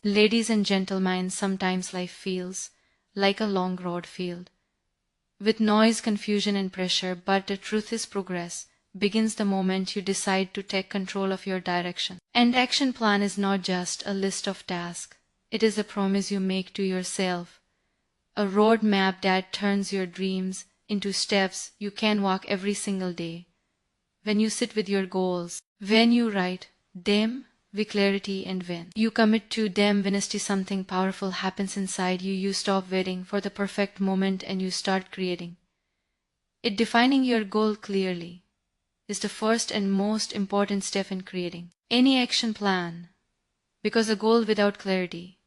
Ladies and gentlemen, sometimes life feels like a long road field, with noise, confusion, and pressure, but the truth is progress begins the moment you decide to take control of your direction. And action plan is not just a list of tasks, it is a promise you make to yourself, a roadmap that turns your dreams into steps you can walk every single day. When you sit with your goals, when you write them with clarity, and when you commit to them, honesty, something powerful happens inside you. You stop waiting for the perfect moment and you start creating it. Defining your goal clearly is the first and most important step in creating any action plan, because a goal without clarity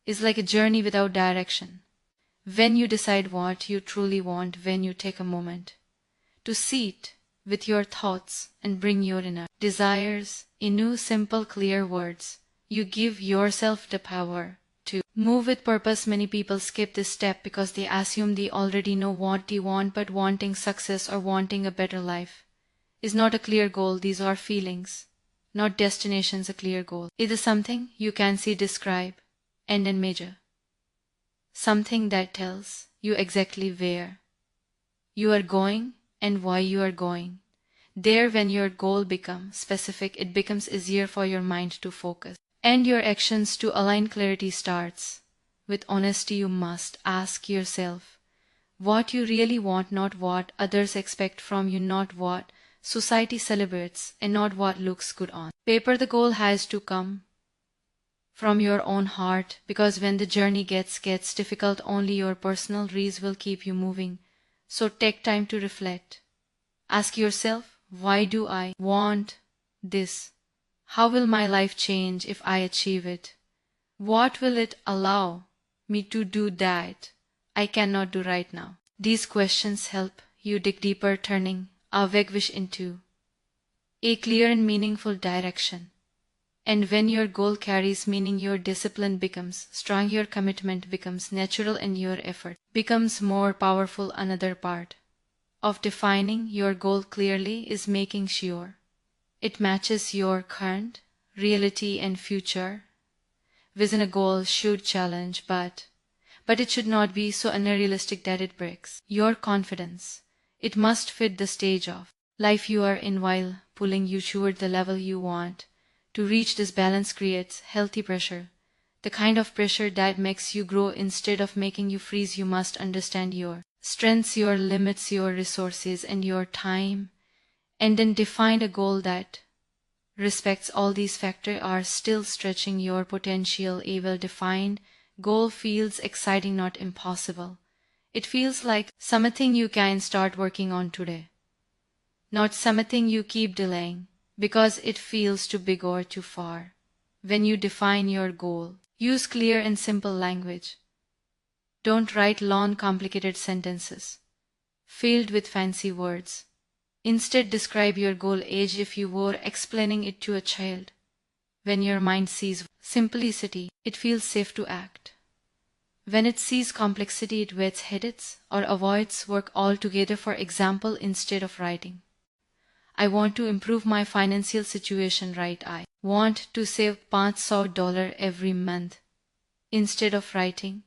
is like a journey without direction. When you decide what you truly want, when you take a moment to sit with your thoughts and bring your inner desires into simple, clear words, you give yourself the power to move with purpose. Many people skip this step because they assume they already know what they want, but wanting success or wanting a better life is not a clear goal. These are feelings, not destinations. A clear goal is something you can see, describe, and then measure. Something that tells you exactly where you are going and why you are going there. When your goal becomes specific, it becomes easier for your mind to focus and your actions to align. Clarity starts with honesty. You must ask yourself what you really want, not what others expect from you, not what society celebrates, and not what looks good on paper. The goal has to come from your own heart, because when the journey gets difficult, only your personal reason will keep you moving. So take time to reflect. Ask yourself, why do I want this? How will my life change if I achieve it? What will it allow me to do that I cannot do right now? These questions help you dig deeper, turning a vague wish into a clear and meaningful direction. And when your goal carries meaning, your discipline becomes strong, your commitment becomes natural, and your effort becomes more powerful. Another part of defining your goal clearly is making sure it matches your current reality and future vision. A goal should challenge, but it should not be so unrealistic that it breaks your confidence. It must fit the stage of life you are in while pulling you toward the level you want to reach. This balance creates healthy pressure, the kind of pressure that makes you grow instead of making you freeze. You must understand your strengths, your limits, your resources, and your time, and then define a goal that respects all these factors are still stretching your potential. A well-defined goal feels exciting, not impossible. It feels like something you can start working on today, not something you keep delaying because it feels too big or too far. When you define your goal, use clear and simple language. Don't write long, complicated sentences filled with fancy words. Instead, describe your goal as if you were explaining it to a child. When your mind sees simplicity, it feels safe to act. When it sees complexity, it waits headaches or avoids work altogether. For example, instead of writing, I want to improve my financial situation, right, I want to save $500 every month. Instead of writing,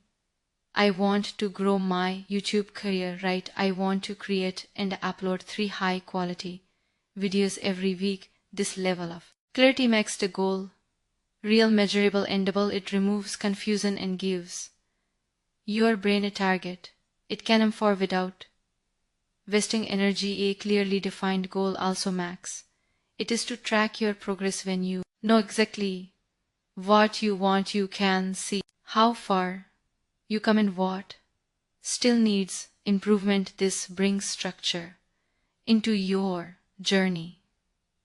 I want to grow my YouTube career, right, I want to create and upload 3 high quality videos every week. This level of clarity makes the goal real, measurable, endable. It removes confusion and gives your brain a target it can aim for without wasting energy. A clearly defined goal also max it is to track your progress. When you know exactly what you want, you can see how far you come and what still needs improvement. This brings structure into your journey.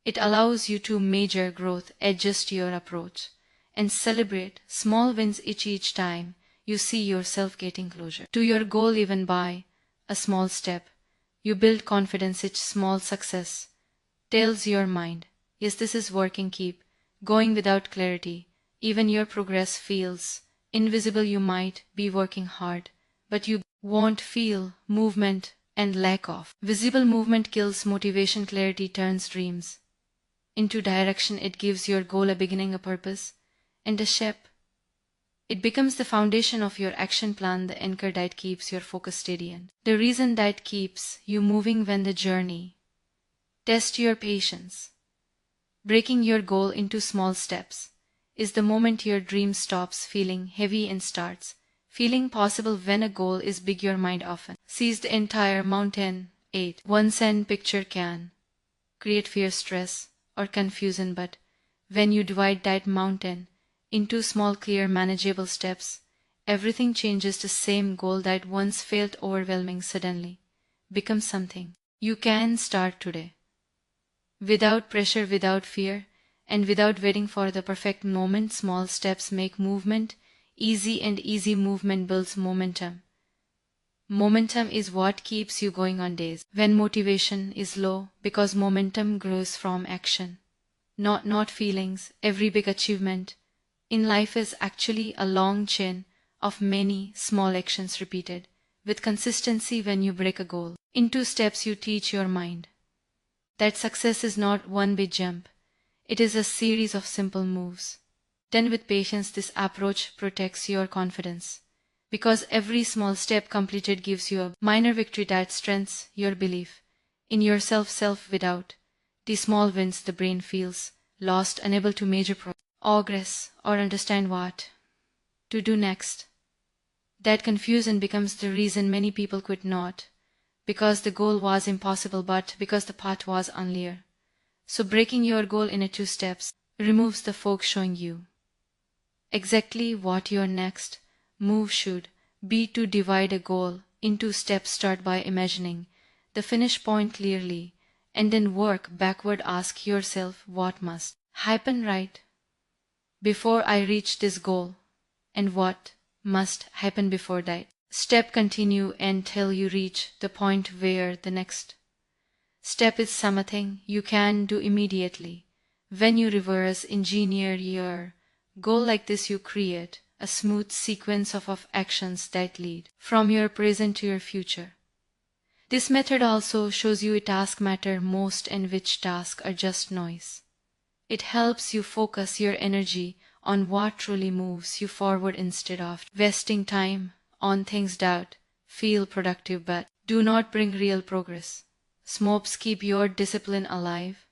It allows you to measure growth, adjust your approach, and celebrate small wins each time you see yourself getting closer to your goal, even by a small step. You build confidence. Each small success tells your mind, yes, this is working. Keep going. Without clarity, even your progress feels invisible. You might be working hard, but you won't feel movement, and lack of visible movement kills motivation. Clarity turns dreams into direction. It gives your goal a beginning, a purpose, and a shape. It becomes the foundation of your action plan, the anchor that keeps your focus steady and the reason that keeps you moving when the journey. Test your patience. Breaking your goal into small steps is the moment your dream stops feeling heavy and starts feeling possible. When a goal is big, your mind often sees the entire mountain. 8. One cent picture can create fear, stress, or confusion, but when you divide that mountain into small, clear, manageable steps, everything changes. The same goal that once felt overwhelming suddenly becomes something you can start today. Without pressure, without fear, and without waiting for the perfect moment. Small steps make movement easy, and easy movement builds momentum. Momentum is what keeps you going on days when motivation is low, because momentum grows from action, not feelings. Every big achievement in life is actually a long chain of many small actions repeated with consistency. When you break a goal into steps, you teach your mind that success is not one big jump, it is a series of simple moves. Then, with patience, this approach protects your confidence, because every small step completed gives you a minor victory that strengthens your belief in yourself. Without the small wins, the brain feels lost, unable to measure progress or understand what to do next. That confusion becomes the reason many people quit, not because the goal was impossible, but because the path was unclear. So breaking your goal into 2 steps removes the fog, showing you exactly what your next move should be. To divide a goal into steps, start by imagining the finish point clearly, and then work backward. Ask yourself, what must happen right before I reach this goal, and what must happen before that step. Continue until you reach the point where the next step is something you can do immediately. When you reverse engineer your goal like this, you create a smooth sequence of actions that lead from your present to your future. This method also shows you which tasks matter most and which tasks are just noise. It helps you focus your energy on what truly moves you forward instead of wasting time on things that feel productive but do not bring real progress. Smokes keep your discipline alive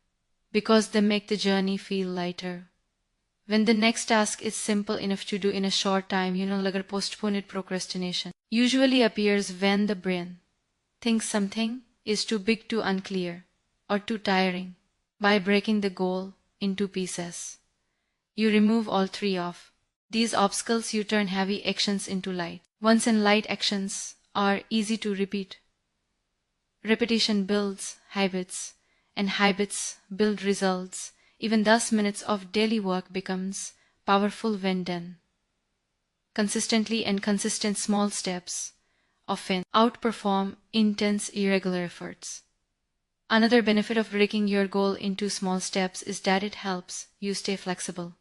because they make the journey feel lighter. When the next task is simple enough to do in a short time, you no longer postpone it. Procrastination usually appears when the brain thinks something is too big, too unclear, or too tiring. By breaking the goal into pieces, you remove all 3 of these obstacles. You turn heavy actions into light ones, and light actions are easy to repeat. Repetition builds habits, and habits build results. Even 10 minutes of daily work becomes powerful when done consistently, and consistent small steps often outperform intense irregular efforts. Another benefit of breaking your goal into small steps is that it helps you stay flexible.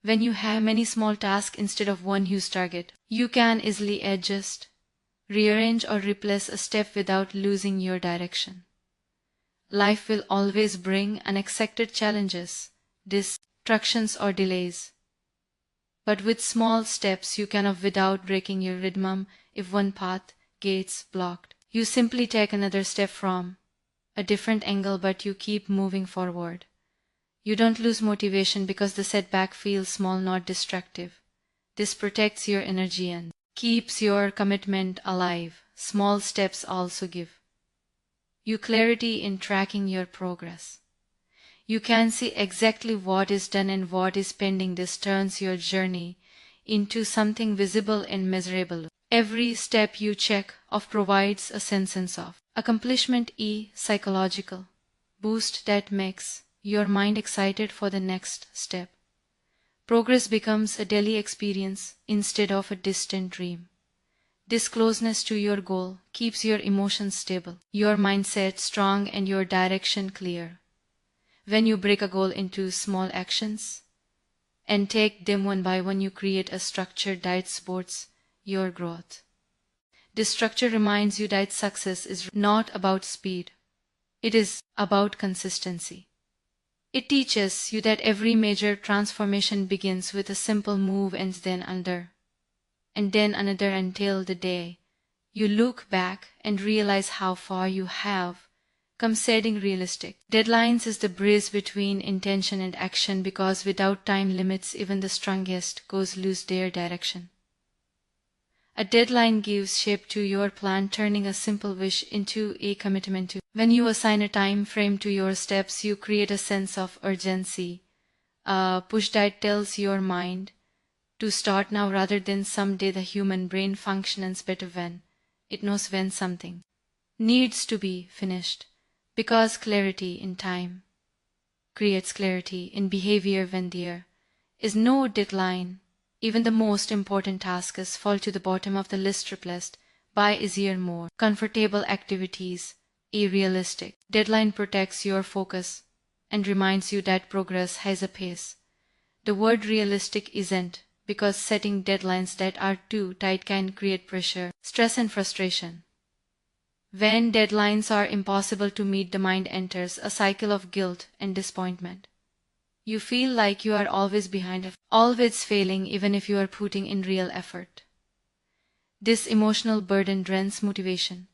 When you have many small tasks instead of one huge target, you can easily adjust, rearrange, or replace a step without losing your direction. Life will always bring unexpected challenges, distractions, or delays. But with small steps, you can move without breaking your rhythm. If one path gets blocked, you simply take another step from a different angle, but you keep moving forward. You don't lose motivation because the setback feels small, not destructive. This protects your energy and keeps your commitment alive. Small steps also give you clarity in tracking your progress. You can see exactly what is done and what is pending. This turns your journey into something visible and measurable. Every step you check off provides a sense of accomplishment, a psychological boost that makes your mind excited for the next step. Progress becomes a daily experience instead of a distant dream. This closeness to your goal keeps your emotions stable, your mindset strong, and your direction clear. When you break a goal into small actions and take them one by one, you create a structure that supports your growth. This structure reminds you that success is not about speed, it is about consistency. It teaches you that every major transformation begins with a simple move and then another. and then another until the day you look back and realize how far you have come. Setting realistic deadlines is the bridge between intention and action, because without time limits, even the strongest goals lose their direction. A deadline gives shape to your plan, turning a simple wish into a commitment to. When you assign a time frame to your steps, you create a sense of urgency, a push that tells your mind to start now rather than someday. The human brain functions better when it knows when something needs to be finished, because clarity in time creates clarity in behavior. When there is no deadline, even the most important tasks fall to the bottom of the list, replaced by easier, more comfortable activities. A realistic deadline protects your focus and reminds you that progress has a pace. The word realistic isn't because setting deadlines that are too tight can create pressure, stress, and frustration. When deadlines are impossible to meet, the mind enters a cycle of guilt and disappointment. You feel like you are always behind, always failing, even if you are putting in real effort. This emotional burden drains motivation.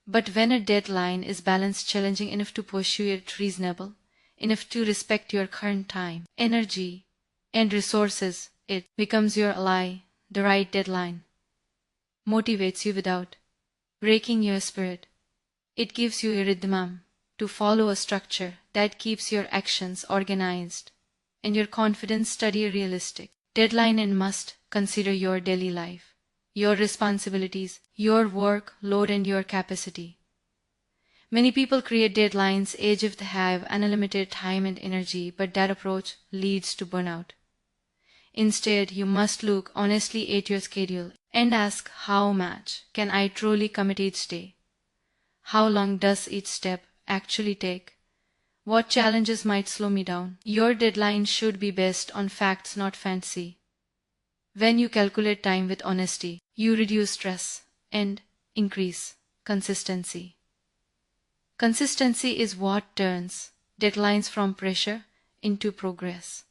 But when a deadline is balanced, challenging enough to push you, yet reasonable enough to respect your current time, energy, and resources, it becomes your ally. The right deadline motivates you without breaking your spirit. It gives you a rhythm to follow, a structure that keeps your actions organized and your confidence steady. Realistic deadline and must consider your daily life, your responsibilities, your work load, and your capacity. Many people create deadlines as if they have unlimited time and energy, but that approach leads to burnout. Instead, you must look honestly at your schedule and ask, how much can I truly commit each day? How long does each step actually take? What challenges might slow me down? Your deadline should be based on facts, not fantasy. When you calculate time with honesty, you reduce stress and increase consistency. Consistency is what turns deadlines from pressure into progress.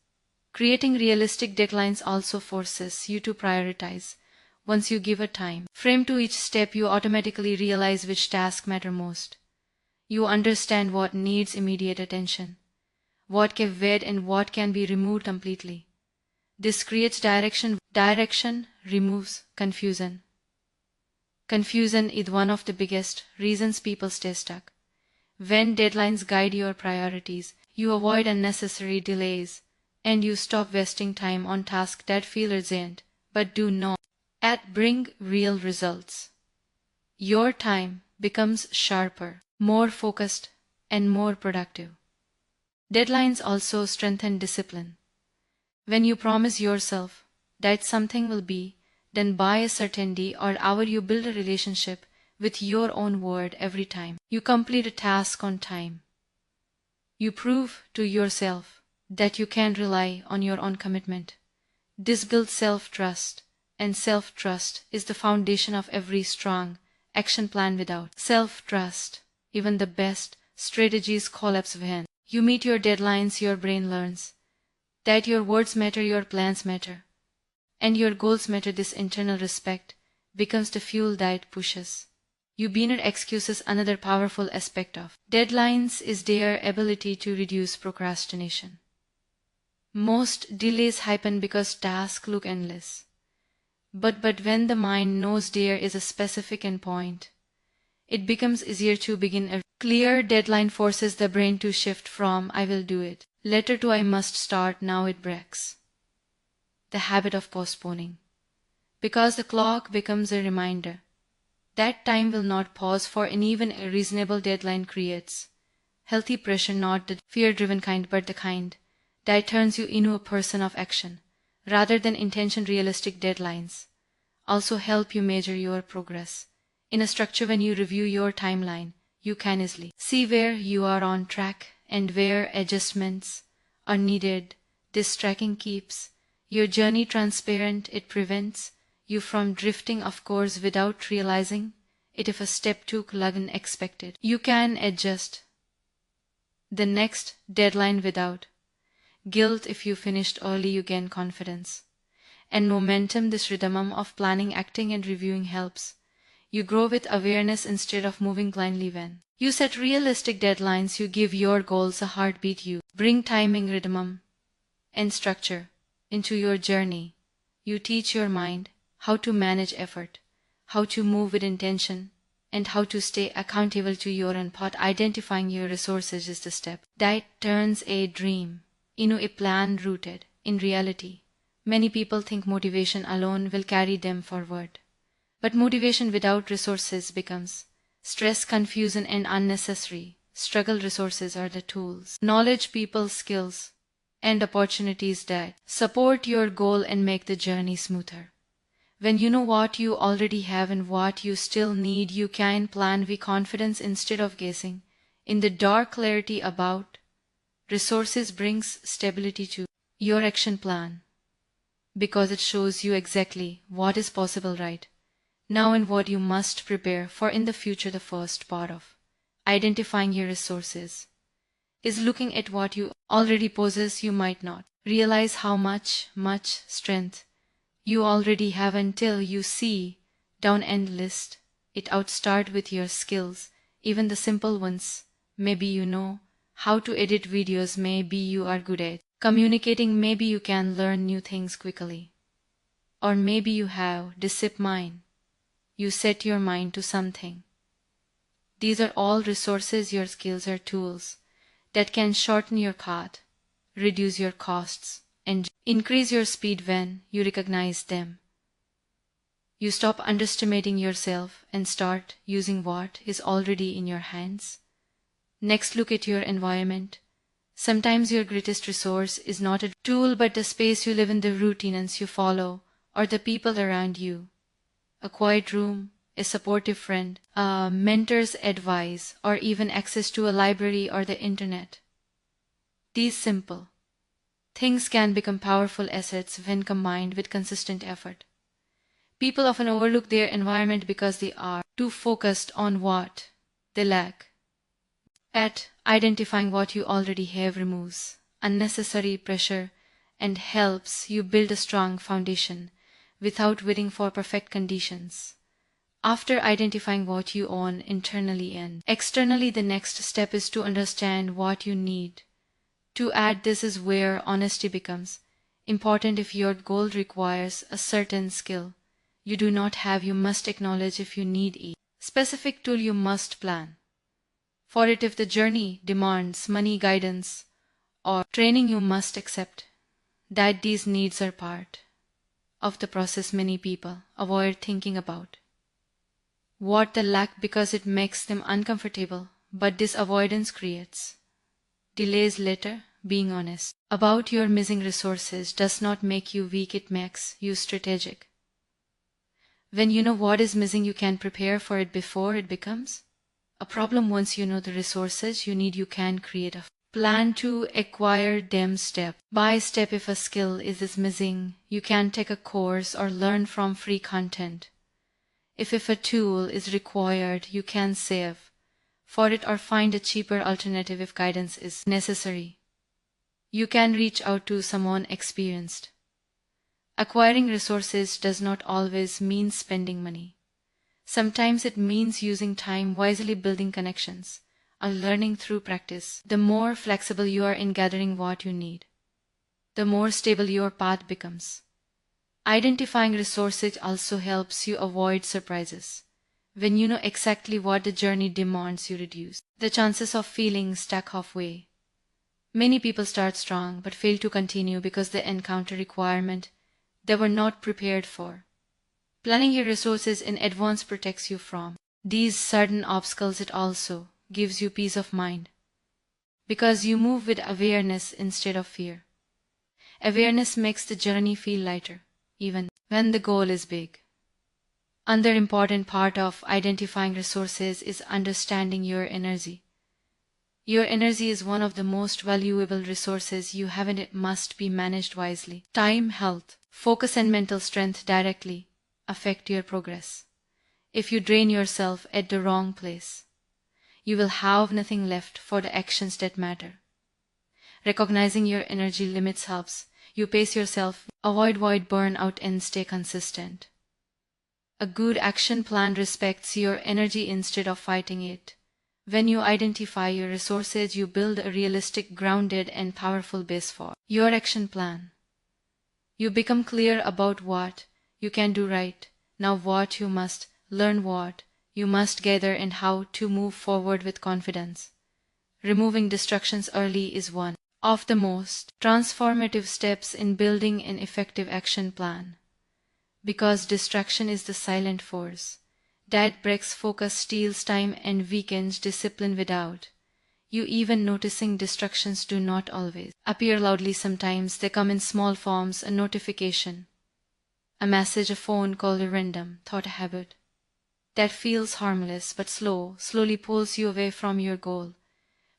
Creating realistic deadlines also forces you to prioritize. Once you give a time frame to each step, you automatically realize which tasks matter most. You understand what needs immediate attention, what can wait, and what can be removed completely. This creates direction. Direction removes confusion. Confusion is one of the biggest reasons people stay stuck. When deadlines guide your priorities, you avoid unnecessary delays and you stop wasting time on tasks that feel urgent but do not bring real results. Your time becomes sharper, more focused, and more productive. Deadlines also strengthen discipline. When you promise yourself that something will be done by a certain day or hour, you build a relationship with your own word. Every time you complete a task on time, you prove to yourself that you can rely on your own commitment. This builds self-trust, and self-trust is the foundation of every strong action plan. Without self-trust, even the best strategies collapse. When you meet your deadlines, your brain learns that your words matter, your plans matter, and your goals matter. This internal respect becomes the fuel that pushes you beyond excuses. Another powerful aspect of deadlines is their ability to reduce procrastination. Most delays happen because tasks look endless. But when the mind knows there is a specific endpoint, it becomes easier to begin. A clear deadline forces the brain to shift from "I will do it later" to "I must start now." It breaks the habit of postponing, because the clock becomes a reminder that time will not pause for an even a reasonable deadline. Creates healthy pressure, not the fear-driven kind, but the kind that turns you into a person of action rather than intention. Realistic deadlines also help you measure your progress. In a structure, when you review your timeline, you can easily see where you are on track and where adjustments are needed. This tracking keeps your journey transparent. It prevents you from drifting off course without realizing it. If a step took longer than expected, you can adjust the next deadline without guilt. If you finished early, you gain confidence And momentum, this rhythm of planning, acting, and reviewing helps. You grow with awareness instead of moving blindly. When you set realistic deadlines, you give your goals a heartbeat. You bring timing, rhythm, and structure into your journey. You teach your mind how to manage effort, how to move with intention, and how to stay accountable to your own path. Identifying your resources is the step that turns a dream into a plan rooted in reality. Many people think motivation alone will carry them forward. But motivation without resources becomes stress, confusion, and unnecessary struggle. Resources are the tools, knowledge, people, skills, and opportunities that support your goal and make the journey smoother. When you know what you already have and what you still need, you can plan with confidence instead of guessing in the dark. Clarity about resources brings stability to your action plan because it shows you exactly what is possible right now and what you must prepare for in the future. The first part of identifying your resources is looking at what you already possess. You might not realize how much strength you already have until you see down and list it out. Start with your skills, even the simple ones. Maybe you know how to edit videos, maybe you are good at communicating, maybe you can learn new things quickly, or maybe you have discipline. You set your mind to something. These are all resources. Your skills are tools that can shorten your path, reduce your costs, and increase your speed. When you recognize them, you stop underestimating yourself and start using what is already in your hands. Next, look at your environment. Sometimes your greatest resource is not a tool but the space you live in, the routines you follow, or the people around you. A quiet room, a supportive friend, a mentor's advice, or even access to a library or the internet. These simple things can become powerful assets when combined with consistent effort. People often overlook their environment because they are too focused on what they lack. At identifying what you already have removes unnecessary pressure and helps you build a strong foundation without waiting for perfect conditions. After identifying what you own internally and externally, the next step is to understand what you need to add. This is where honesty becomes important. If your goal requires a certain skill you do not have, you must acknowledge. If you need a specific tool, you must plan for it. If the journey demands money, guidance, or training, you must accept that these needs are part of the process. Many people avoid thinking about what they lack because it makes them uncomfortable, but this avoidance creates delays later. Being honest about your missing resources does not make you weak, it makes you strategic. When you know what is missing, you can prepare for it before it becomes a problem. Once you know the resources you need, you can create a plan to acquire them step by step. If a skill is missing, you can take a course or learn from free content. If a tool is required, you can save for it or find a cheaper alternative. If guidance is necessary, you can reach out to someone experienced. Acquiring resources does not always mean spending money. Sometimes it means using time wisely, building connections, or learning through practice. The more flexible you are in gathering what you need, the more stable your path becomes. Identifying resources also helps you avoid surprises. When you know exactly what the journey demands, you reduce the chances of feeling stuck halfway. Many people start strong but fail to continue because they encounter requirements they were not prepared for. Planning your resources in advance protects you from these sudden obstacles. It also gives you peace of mind because you move with awareness instead of fear. Awareness makes the journey feel lighter, even when the goal is big. Another important part of identifying resources is understanding your energy. Your energy is one of the most valuable resources you have, and it must be managed wisely. Time, health, focus, and mental strength directly affect your progress. If you drain yourself at the wrong place, you will have nothing left for the actions that matter. Recognizing your energy limits helps You pace yourself, avoid burnout, and stay consistent. A good action plan respects your energy instead of fighting it. When you identify your resources, you build a realistic, grounded, and powerful base for your action plan. You become clear about what you can do right now, what you must learn, what you must gather, and how to move forward with confidence. Removing distractions early is one of the most transformative steps in building an effective action plan. Because distraction is the silent force that breaks focus, steals time, and weakens discipline without you even noticing. Distractions do not always appear loudly. Sometimes they come in small forms: a notification, a message, a phone call, a random thought, a habit that feels harmless but slowly pulls you away from your goal.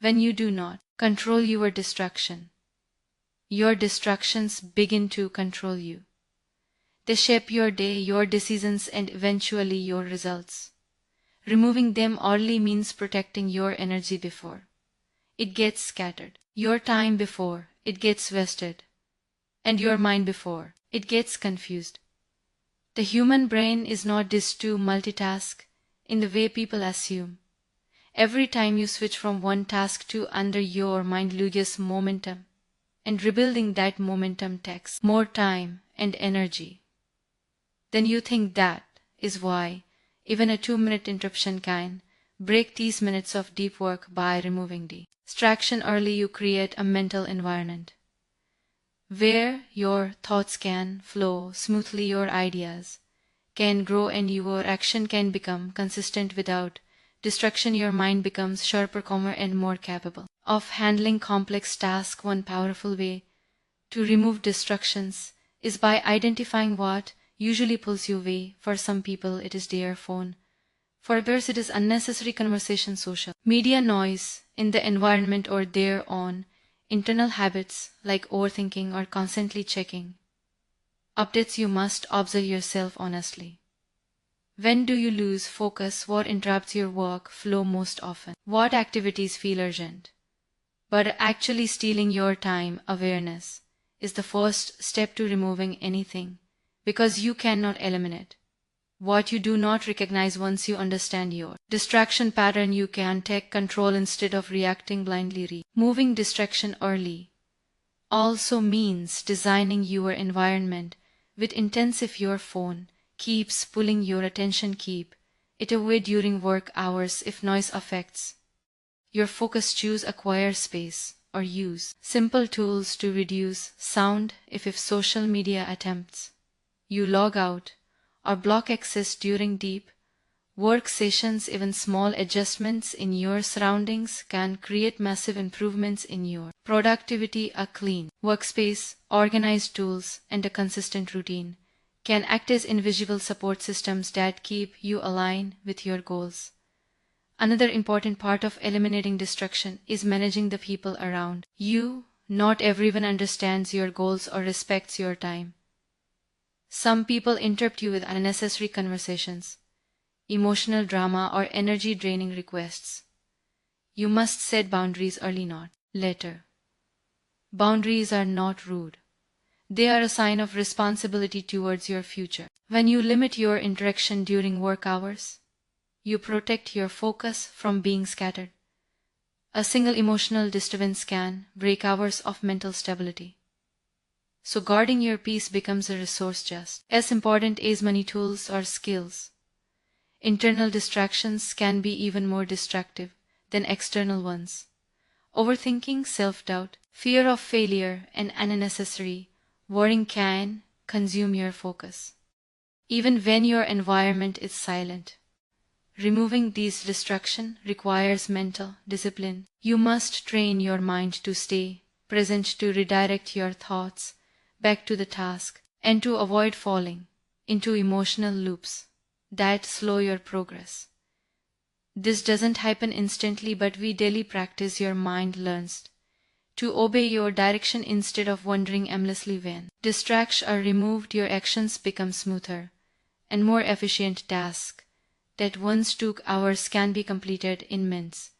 When you do not control your distractions begin to control you. They shape your day, your decisions, and eventually your results. Removing them early means protecting your energy before it gets scattered, your time before it gets wasted, and your mind before it gets confused. The human brain is not designed to multitask in the way people assume. Every time you switch from one task to another, your mind loses momentum, and rebuilding that momentum takes more time and energy than you think. That is why even a 2-minute interruption can break these minutes of deep work. By removing distraction early, you create a mental environment where your thoughts can flow smoothly, your ideas can grow, and your action can become consistent. Without distraction, your mind becomes sharper, calmer, and more capable of handling complex tasks. One powerful way to remove distractions is by identifying what usually pulls you away. For some people, it is their phone. For others, it is unnecessary conversation, social media, noise in the environment, or their own internal habits like overthinking or constantly checking updates. You must observe yourself honestly. When do you lose focus? What interrupts your work flow most often? What activities feel urgent but are actually stealing your time? Awareness is the first step to removing anything, because you cannot eliminate what you do not recognize. Once you understand your distraction pattern, you can take control instead of reacting blindly. Removing distraction early also means designing your environment with intent. If your phone keeps pulling your attention, keep it away during work hours. If noise affects your focus, choose a quiet space or use simple tools to reduce sound. If social media attempts you log out or block access during deep work sessions. Even small adjustments in your surroundings can create massive improvements in your productivity. A clean workspace, organized tools, and a consistent routine can act as invisible support systems that keep you aligned with your goals. Another important part of eliminating distraction is managing the people around you. Not everyone understands your goals or respects your time. Some people interrupt you with unnecessary conversations, emotional drama, or energy draining requests. You must set boundaries early, not later. Boundaries are not rude. They are a sign of responsibility towards your future. When you limit your interaction during work hours, you protect your focus from being scattered. A single emotional disturbance can break hours of mental stability. So guarding your peace becomes a resource just as important as money, tools, or skills. Internal distractions can be even more destructive than external ones. Overthinking, self-doubt, fear of failure, and unnecessary worrying can consume your focus, even when your environment is silent. Removing these distractions requires mental discipline. You must train your mind to stay present, to redirect your thoughts back to the task, and to avoid falling into emotional loops that slow your progress. This doesn't happen instantly, but with daily practice your mind learns to obey your direction instead of wandering aimlessly. When distractions are removed, your actions become smoother and more efficient. Tasks that once took hours can be completed in minutes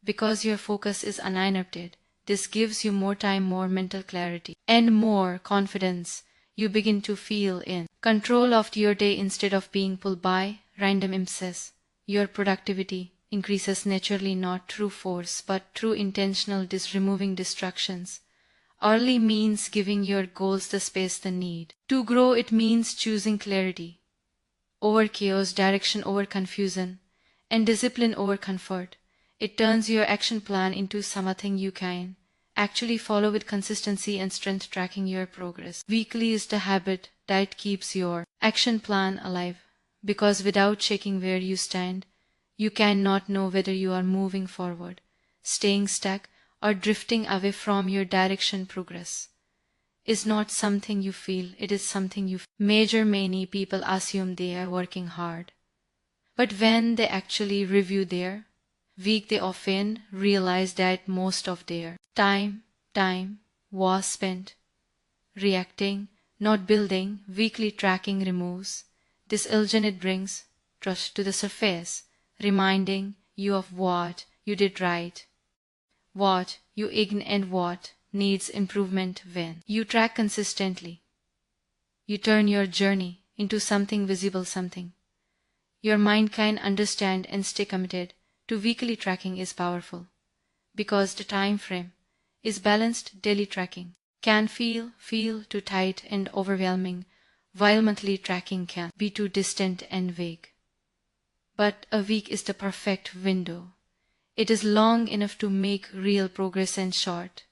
because your focus is uninterrupted. This gives you more time, more mental clarity, and more confidence. You begin to feel in control of your day instead of being pulled by random impulses. Your productivity increases naturally, not through force, but through intentional removing distractions. Early means giving your goals the space they need. To grow, it means choosing clarity over chaos, direction over confusion, and discipline over comfort. It turns your action plan into something you can actually follow with consistency and strength, tracking your progress. Weekly is the habit that keeps your action plan alive, because without checking where you stand, you cannot know whether you are moving forward, staying stuck, or drifting away from your direction. Progress is not something you feel, it is something you measure. Many people assume they are working hard, but when they actually review their week, they often realize that most of their time was spent reacting, not building. Weekly tracking removes this illusion. It brings trust to the surface, reminding you of what you did right, what you ignored, and what needs improvement. When you track consistently, you turn your journey into something visible, something your mind can understand and stay committed to. Weekly tracking is powerful because the time frame is balanced. Daily tracking can feel too tight and overwhelming, while monthly tracking can be too distant and vague. But a week is the perfect window. It is long enough to make real progress and short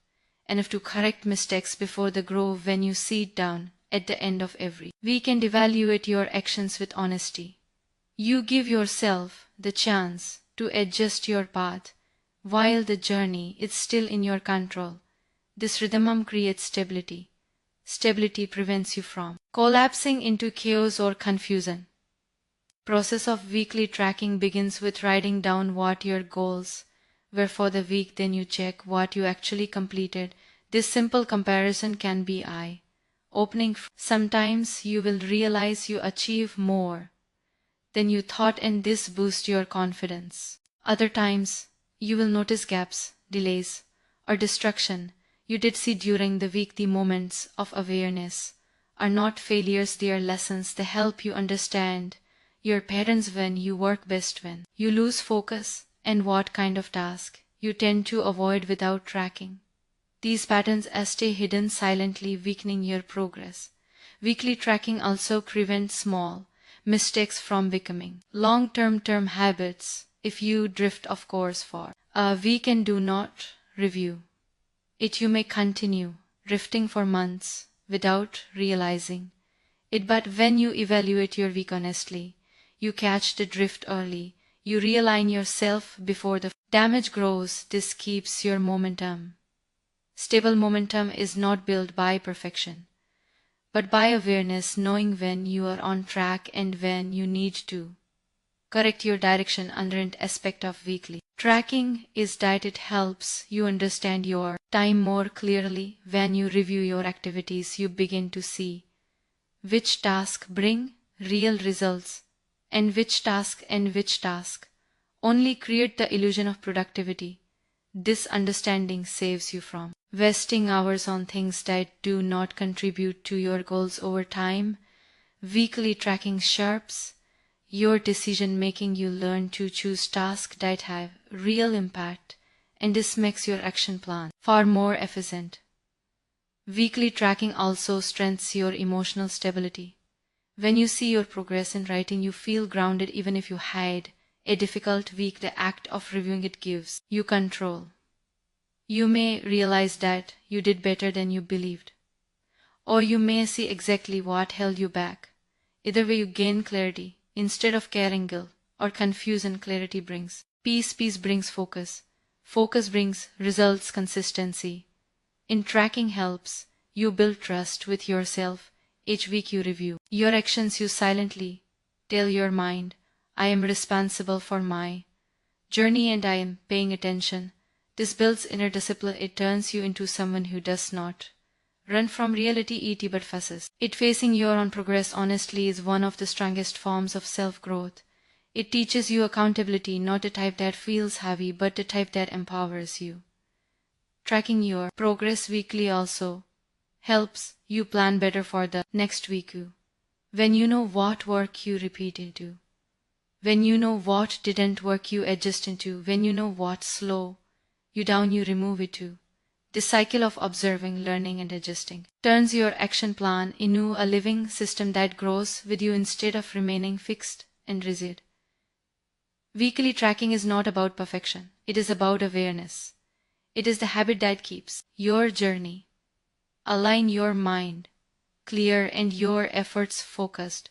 enough to correct mistakes before they grow. When you sit down at the end of every week and evaluate your actions with honesty, you give yourself the chance to adjust your path while the journey is still in your control. This rhythm creates stability. Stability prevents you from collapsing into chaos or confusion. Process of weekly tracking begins with writing down what your goals were for the week. Then you check what you actually completed. This simple comparison can be eye-opening. Sometimes you will realize you achieve more than you thought, and this boosts your confidence. Other times, you will notice gaps, delays, or distraction you did see during the week. The moments of awareness are not failures, they are lessons. They help you understand your patterns, when you work best, when you lose focus, and what kind of task you tend to avoid without tracking. These patterns stay hidden silently, weakening your progress. Weekly tracking also prevents small mistakes from becoming long-term habits. If you drift off course for a week and do not review it, you may continue drifting for months without realizing it. But when you evaluate your week honestly, you catch the drift early. You realign yourself before the damage grows. This keeps your momentum. Stable momentum is not built by perfection, but by awareness, knowing when you are on track and when you need to correct your direction. Another aspect of weekly tracking is that it helps you understand your time more clearly. When you review your activities, you begin to see which tasks bring real results and which task only create the illusion of productivity. This understanding saves you from wasting hours on things that do not contribute to your goals. Over time, weekly tracking sharps your decision making. You learn to choose tasks that have real impact, and this makes your action plan far more efficient. Weekly tracking also strengthens your emotional stability. When you see your progress in writing, you feel grounded. Even if you had a difficult week, the act of reviewing it gives you control. You may realize that you did better than you believed, or you may see exactly what held you back. Either way, you gain clarity. Instead of carrying guilt or confusion, clarity brings peace. Peace brings focus. Focus brings results. Consistency in tracking helps you build trust with yourself. Each week you review your actions. You silently tell your mind, I am responsible for my journey and I am paying attention. This builds inner discipline. It turns you into someone who does not run from reality but faces it. Facing your own progress honestly is one of the strongest forms of self-growth. It teaches you accountability, not the type that feels heavy, but the type that empowers you. Tracking your progress weekly also helps you plan better for the next week. When you know what work you repeat into, when you know what didn't work you adjust into, when you know what slow you down you remove it too. This cycle of observing, learning and adjusting turns your action plan into a living system that grows with you instead of remaining fixed and rigid. Weekly tracking is not about perfection. It is about awareness. It is the habit that keeps your journey, align your mind clear and your efforts focused.